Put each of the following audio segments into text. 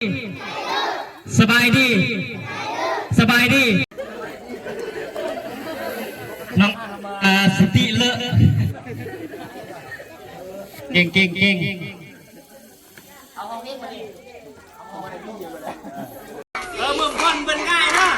สบายดีสบายดีน้องสติเลอะเก่งเก่งเก่งเมืองคนเป็นง่ายนะ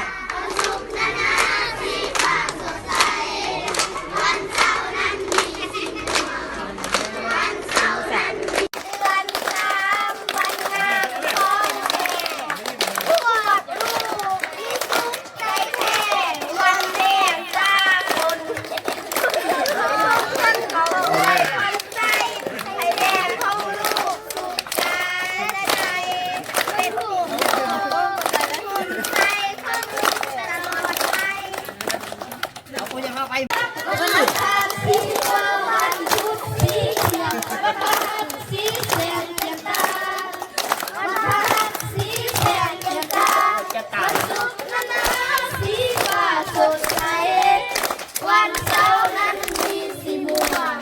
วันเสาร์นั้นมีสีม่วง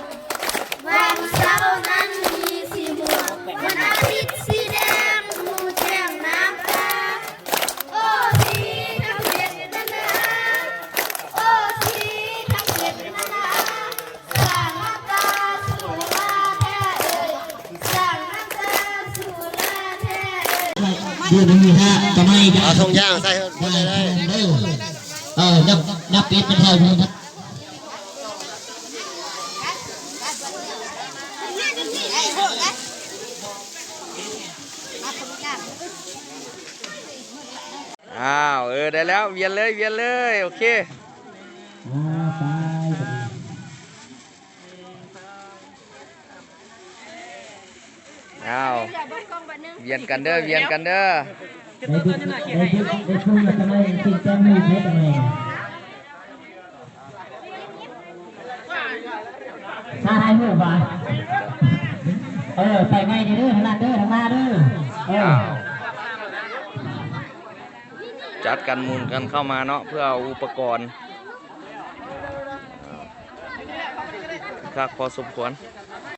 วันเสาร์นั้นมีสีม่วงวันอาทิตย์สีแดงมูแจ้งน้ำตาโอ้สีทั้งเจ็ดนานาโอ้สีทั้งเจ็ดนานาสร้างน้ำตาสู่ลาแท้เอ่ยสร้างน้ำตาสู่ลาแท้เอ่ย เดือนนี้ฮะทำไมจะ เอาทงย่างใส่หมดเลย นับปิดเป็นเท่านี้ครับอ้าวได้แล้วเวียนเลยโอเคอ้าวเวียนกันเด้อในชุดทำไมสิ่งแจ้งมีเพชรทำไมชาไทยหัวบ่าใส่ไม้เด้อทางนั้นเด้อทางหน้าเด้อจัดกันหมุนกันเข้ามาเนาะเพื่อเอาอุปกรณ์ครับพอสมควร